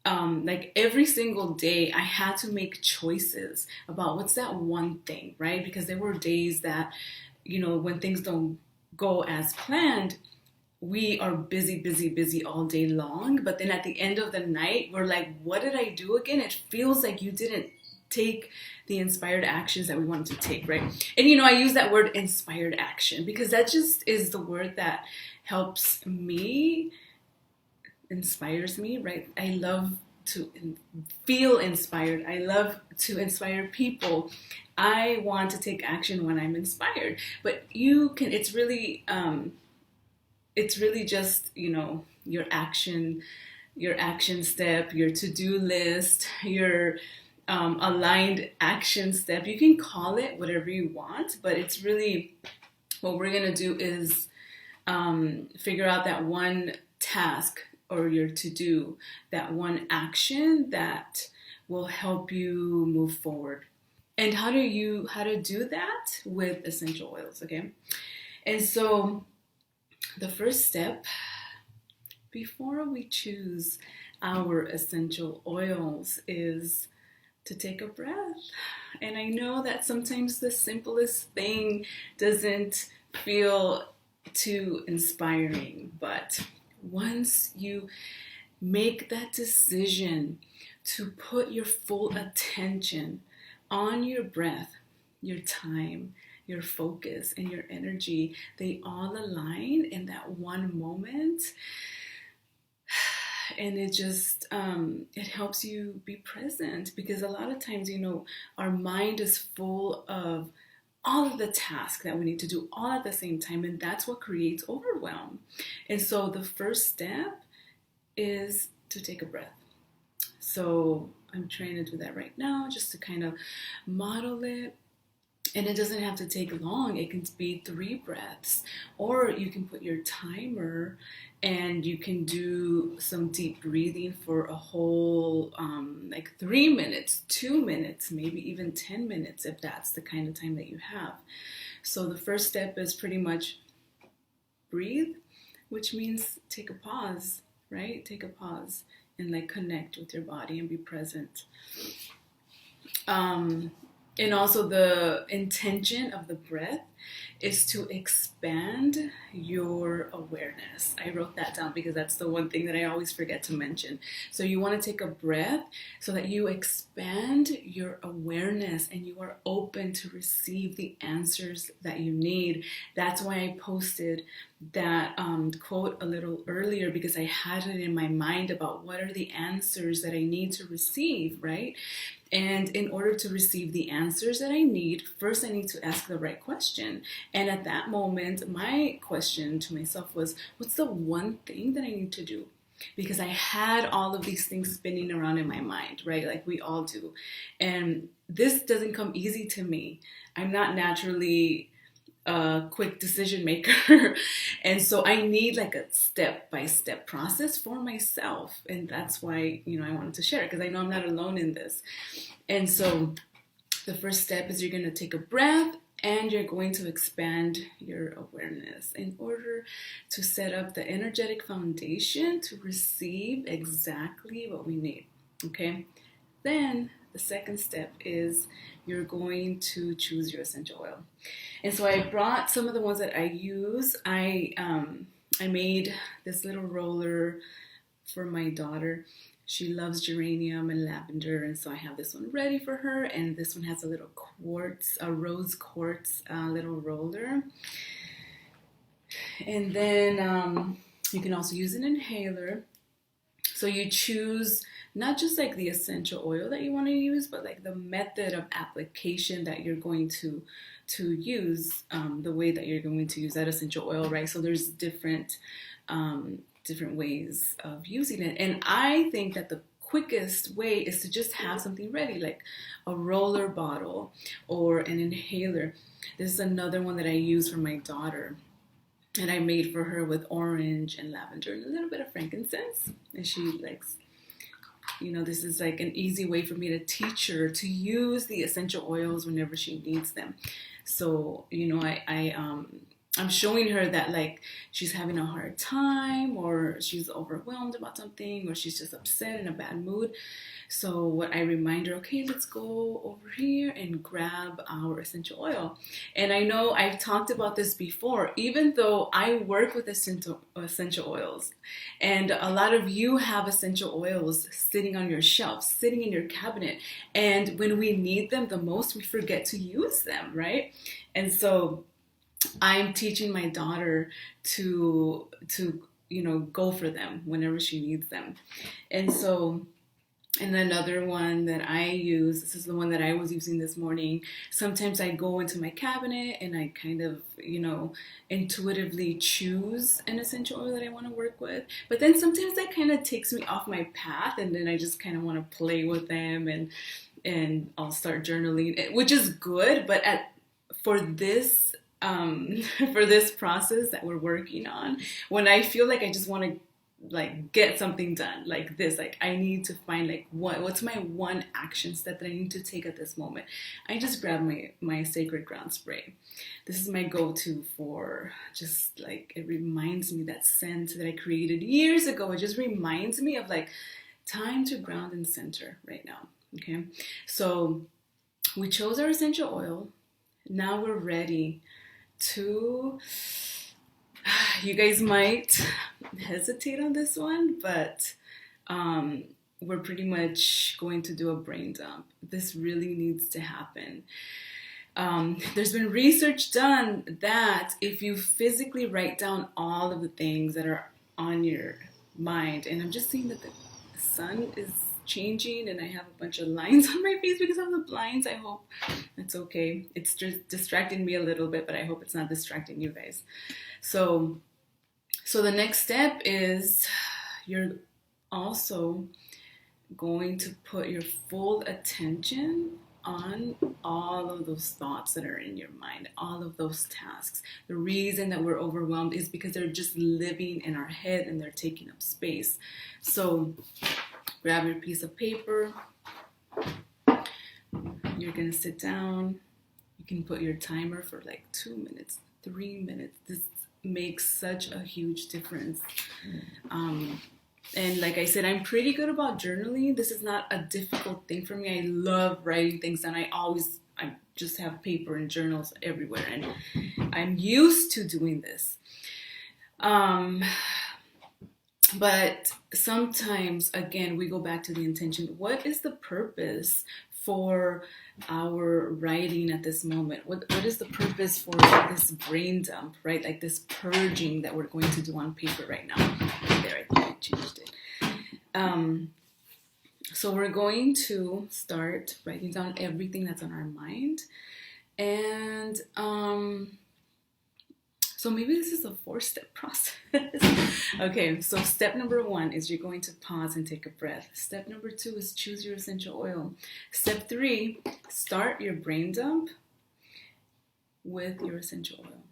like every single day I had to make choices about what's that one thing, right? Because there were days that, when things don't go as planned, we are busy, busy, busy all day long. But then at the end of the night, we're like, what did I do again? It feels like you didn't take the inspired actions that we wanted to take, right? And I use that word inspired action because that just is the word that helps me, inspires me, right? I love to feel inspired. I love to inspire people. I want to take action when I'm inspired. But it's really just, your action step, your to-do list, your aligned action step. You can call it whatever you want, but it's really what we're going to do is figure out that one task or your to-do, that one action that will help you move forward. And how to do that with essential oils, okay? And so the first step before we choose our essential oils is to take a breath. And I know that sometimes the simplest thing doesn't feel too inspiring, but once you make that decision to put your full attention on your breath, your time, your focus, and your energy, they all align in that one moment. And it just, it helps you be present because a lot of times, our mind is full of all of the tasks that we need to do all at the same time. And that's what creates overwhelm. And so the first step is to take a breath. So I'm trying to do that right now just to kind of model it. And it doesn't have to take long. It can be 3 breaths, or you can put your timer and you can do some deep breathing for a whole, like 3 minutes, 2 minutes, maybe even 10 minutes if that's the kind of time that you have. So the first step is pretty much breathe, which means take a pause, right? Take a pause and like connect with your body and be present. And also the intention of the breath is to expand your awareness. I wrote that down because that's the one thing that I always forget to mention. So you want to take a breath so that you expand your awareness and you are open to receive the answers that you need. That's why I posted that quote a little earlier, because I had it in my mind about what are the answers that I need to receive, right? And in order to receive the answers that I need, first I need to ask the right question. And at that moment, my question to myself was, what's the one thing that I need to do? Because I had all of these things spinning around in my mind, right? Like we all do. And this doesn't come easy to me. I'm not naturally a quick decision maker. And so I need like a step-by-step process for myself. And that's why, I wanted to share it, because I know I'm not alone in this. And so the first step is you're going to take a breath and you're going to expand your awareness in order to set up the energetic foundation to receive exactly what we need. Okay? Then the second step is you're going to choose your essential oil. And so I brought some of the ones that I use. I made this little roller for my daughter. She loves geranium and lavender, and so I have this one ready for her. And this one has a little rose quartz little roller. And then you can also use an inhaler. So you choose not just like the essential oil that you want to use, but like the method of application that you're going to use, the way that you're going to use that essential oil, right? So there's different ways of using it. And I think that the quickest way is to just have something ready, like a roller bottle or an inhaler. This is another one that I use for my daughter. And I made for her with orange and lavender and a little bit of frankincense. And she likes, this is like an easy way for me to teach her to use the essential oils whenever she needs them. So, I'm showing her that like she's having a hard time, or she's overwhelmed about something, or she's just upset in a bad mood. So what I remind her, okay, let's go over here and grab our essential oil. And I know I've talked about this before, even though I work with essential oils, and a lot of you have essential oils sitting on your shelf, sitting in your cabinet. And when we need them the most, we forget to use them, right? And so I'm teaching my daughter to go for them whenever she needs them. And so, and another one that I use, this is the one that I was using this morning. Sometimes I go into my cabinet and I kind of, intuitively choose an essential oil that I want to work with. But then sometimes that kind of takes me off my path, and then I just kind of want to play with them, and I'll start journaling, which is good. But for this for this process that we're working on, when I feel like I just want to like get something done like this, like I need to find like what's my one action step that I need to take at this moment, I just grab my Sacred Ground spray. This is my go-to for just like, it reminds me, that scent that I created years ago, it just reminds me of like time to ground and center right now. Okay, so we chose our essential oil. Now we're ready to, you guys might hesitate on this one, but we're pretty much going to do a brain dump. This really needs to happen. There's been research done that if you physically write down all of the things that are on your mind, and I'm just seeing that the sun is changing and I have a bunch of lines on my face because of the blinds. I hope it's okay. It's just distracting me a little bit, but I hope it's not distracting you guys. So the next step is you're also going to put your full attention on all of those thoughts that are in your mind, all of those tasks. The reason that we're overwhelmed is because they're just living in our head and they're taking up space. So grab your piece of paper. You're going to sit down. You can put your timer for like 2 minutes, 3 minutes. This makes such a huge difference. And like I said, I'm pretty good about journaling. This is not a difficult thing for me. I love writing things down. I just have paper and journals everywhere, and I'm used to doing this. But sometimes, again, we go back to the intention. What is the purpose for our writing at this moment? What is the purpose for this brain dump, right? Like this purging that we're going to do on paper right now. There, I think I changed it. So we're going to start writing down everything that's on our mind. And so maybe this is a 4-step process. Okay, so step number 1 is you're going to pause and take a breath. Step number 2 is choose your essential oil. Step 3, start your brain dump with your essential oil.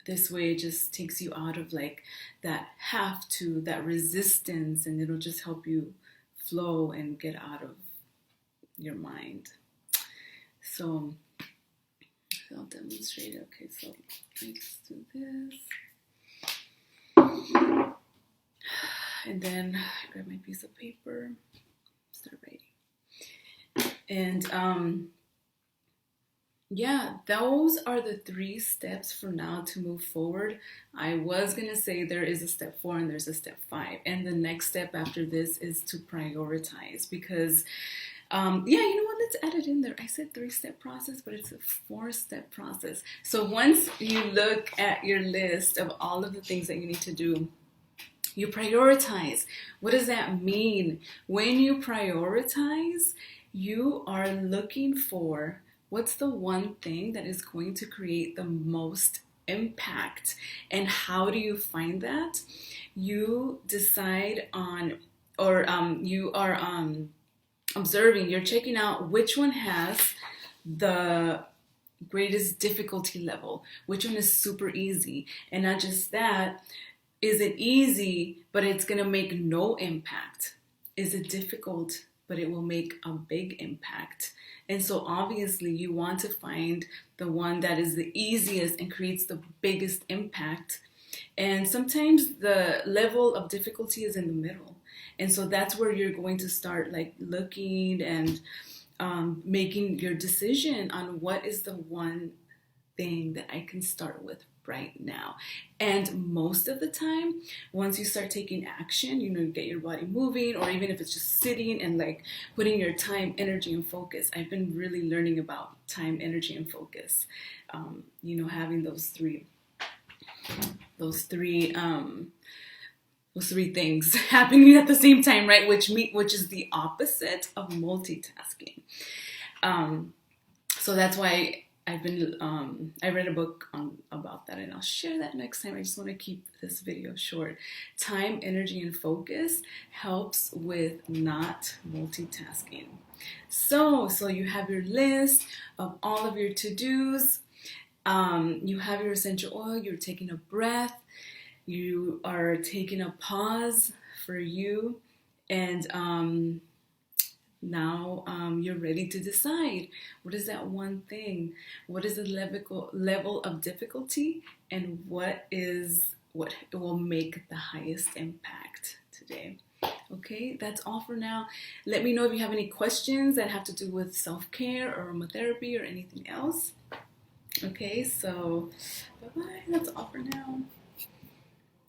This way it just takes you out of like that that resistance, and it'll just help you flow and get out of your mind. So I'll demonstrate. Okay, so let's do this. And then grab my piece of paper, start writing. And yeah, those are the 3 steps for now to move forward. I was going to say there is a step 4 and there's a step 5. And the next step after this is to prioritize, because you know what? Let's add it in there. I said 3-step process, but it's a 4-step process. So once you look at your list of all of the things that you need to do, you prioritize. What does that mean? When you prioritize, you are looking for what's the one thing that is going to create the most impact. And how do you find that? You decide on, or you are observing, you're checking out which one has the greatest difficulty level, which one is super easy. And not just that, is it easy, but it's going to make no impact? Is it difficult, but it will make a big impact. And so obviously you want to find the one that is the easiest and creates the biggest impact. And sometimes the level of difficulty is in the middle. And so that's where you're going to start like looking and making your decision on what is the one thing that I can start with right now. And most of the time, once you start taking action, you get your body moving, or even if it's just sitting and like putting your time, energy, and focus. I've been really learning about time, energy, and focus. Having those three things happening at the same time, right? Which is the opposite of multitasking. So that's why I read a book about that, and I'll share that next time. I just want to keep this video short. Time, energy, and focus helps with not multitasking. So you have your list of all of your to-dos. You have your essential oil. You're taking a breath. You are taking a pause for you, and now you're ready to decide what is that one thing, what is the level of difficulty, and what will make the highest impact today. Okay, that's all for now. Let me know if you have any questions that have to do with self-care or aromatherapy or anything else. Okay, so bye-bye. That's all for now.